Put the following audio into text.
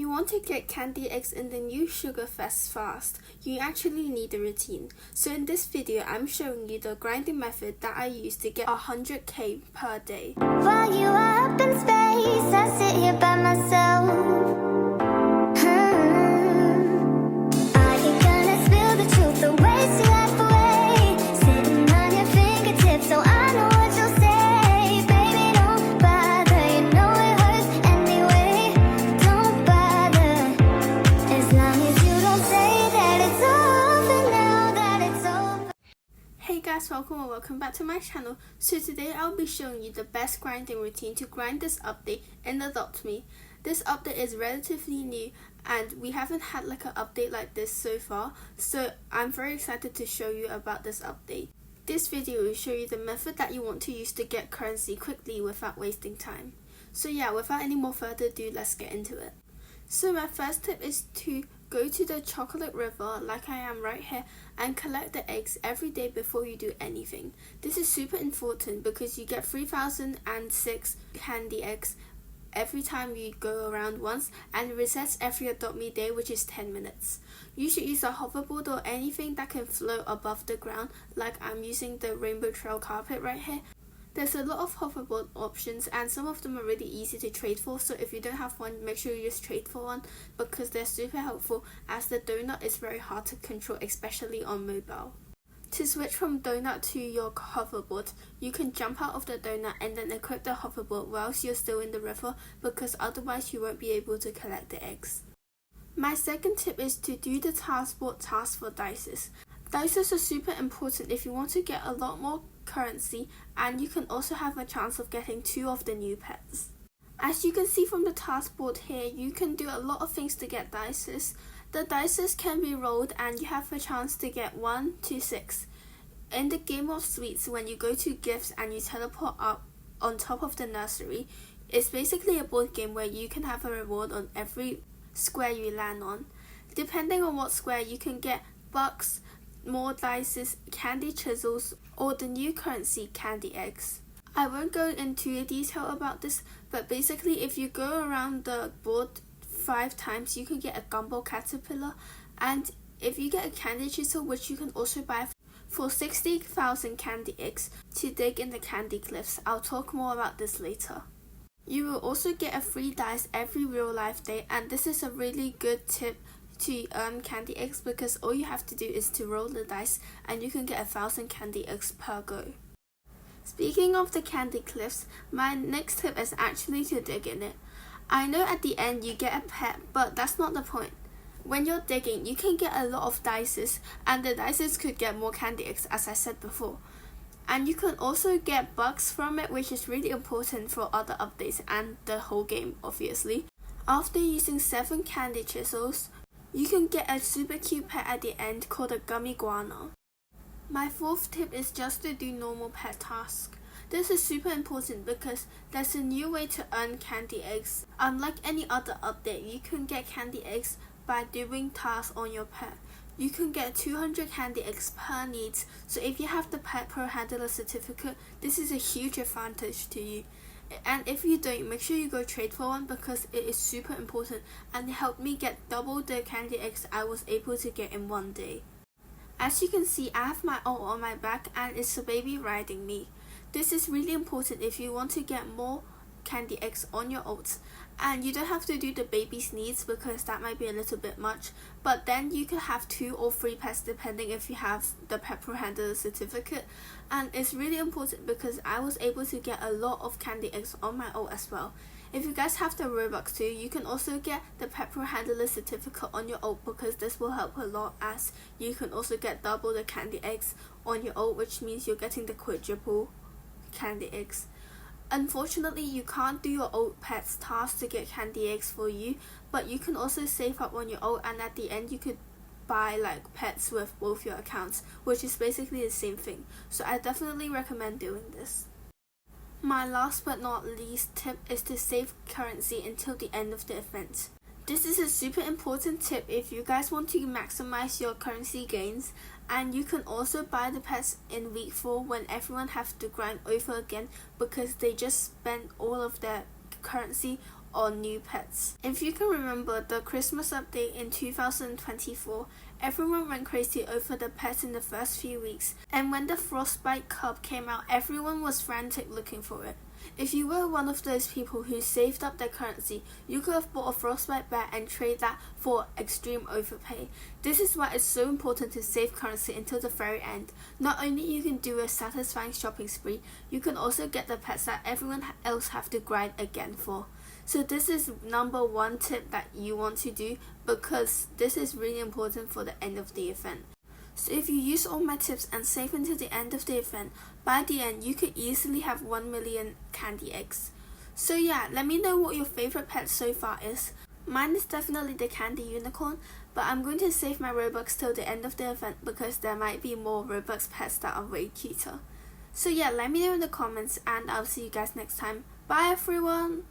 you want to get candy eggs in the new Sugar Fest fast, you actually need a routine. So in this video, I'm showing you the grinding method that I use to get 100k per day. While you are up in space, I sit here by myself. Are you gonna spill the truth or waste your life away? Sitting on your fingertips, so I know what you'll say. Baby, don't bother, you know it hurts anyway. Don't bother, as long as you don't say that it's over now, that it's over. Hey guys, welcome back to my channel. So today I'll be showing you the best grinding routine to grind this update in adoptme. This update is relatively new and we haven't had like an update like this so far, so I'm very excited to show you about this update. This video will show you the method that you want to use to get currency quickly without wasting time. So yeah, without any more further ado, let's get into it. So my first tip is to go to the chocolate river like I am right here and collect the eggs every day before you do anything. This is super important because you get 3006 candy eggs every time you go around once, and it resets every adoptme day, which is 10 minutes. You should use a hoverboard or anything that can float above the ground, like I'm using the rainbow trail carpet right here. There's a lot of hoverboard options and some of them are really easy to trade for, so if you don't have one, make sure you just trade for one because they're super helpful, as the donut is very hard to control, especially on mobile. To switch from donut to your hoverboard, you can jump out of the donut and then equip the hoverboard whilst you're still in the river, because otherwise you won't be able to collect the eggs. My second tip is to do the passport task for dices. Dices are super important if you want to get a lot more currency, and you can also have a chance of getting 2 of the new pets. As you can see from the task board here, you can do a lot of things to get dices. The dices can be rolled and you have a chance to get 1 to 6. In the game of sweets, when you go to gifts and you teleport up on top of the nursery, it's basically a board game where you can have a reward on every square you land on. Depending on what square, you can get bucks, more dices, candy chisels, or the new currency candy eggs. I won't go into detail about this, but basically if you go around the board 5 times, you can get a gumball caterpillar, and if you get a candy chisel, which you can also buy for 60,000 candy eggs to dig in the candy cliffs. I'll talk more about this later. You will also get a free dice every real life day, and this is a really good tip to earn candy eggs because all you have to do is to roll the dice and you can get 1,000 candy eggs per go. Speaking of the candy cliffs, my next tip is actually to dig in it. I know at the end you get a pet, but that's not the point. When you're digging, you can get a lot of dices, and the dices could get more candy eggs, as I said before. And you can also get bucks from it, which is really important for other updates and the whole game, obviously. After using 7 candy chisels, you can get a super cute pet at the end called a gummy guana. My fourth tip is just to do normal pet tasks. This is super important because there's a new way to earn candy eggs. Unlike any other update, you can get candy eggs by doing tasks on your pet. You can get 200 candy eggs per needs, so if you have the Pet Pro Handler certificate, this is a huge advantage to you. And if you don't, make sure you go trade for one because it is super important and it helped me get double the candy eggs I was able to get in one day. As you can see, I have my ult on my back and it's a baby riding me. This is really important if you want to get more candy eggs on your ults, and you don't have to do the baby's needs because that might be a little bit much, but then you can have 2 or 3 pets depending if you have the Pet Pro Handler certificate, and it's really important because I was able to get a lot of candy eggs on my ult as well. If you guys have the Robux too, you can also get the Pet Pro Handler certificate on your ult because this will help a lot, as you can also get double the candy eggs on your ult, which means you're getting the quadruple candy eggs. Unfortunately, you can't do your ult pets task to get candy eggs for you, but you can also save up on your ult, and at the end you could buy like pets with both your accounts, which is basically the same thing, so I definitely recommend doing this. My last but not least tip is to save currency until the end of the event. This is a super important tip if you guys want to maximize your currency gains, and you can also buy the pets in week 4 when everyone has to grind over again because they just spent all of their currency or new pets. If you can remember the Christmas update in 2024, everyone went crazy over the pets in the first few weeks, and when the Frostbite Cub came out, everyone was frantic looking for it. If you were one of those people who saved up their currency, you could have bought a Frostbite bear and trade that for extreme overpay. This is why it's so important to save currency until the very end. Not only you can do a satisfying shopping spree, you can also get the pets that everyone else have to grind again for. So this is number one tip that you want to do, because this is really important for the end of the event. So if you use all my tips and save until the end of the event, by the end you could easily have 1 million candy eggs. So yeah, let me know what your favorite pet so far is. Mine is definitely the candy unicorn, but I'm going to save my Robux till the end of the event because there might be more Robux pets that are way cuter. So yeah, let me know in the comments and I'll see you guys next time. Bye everyone!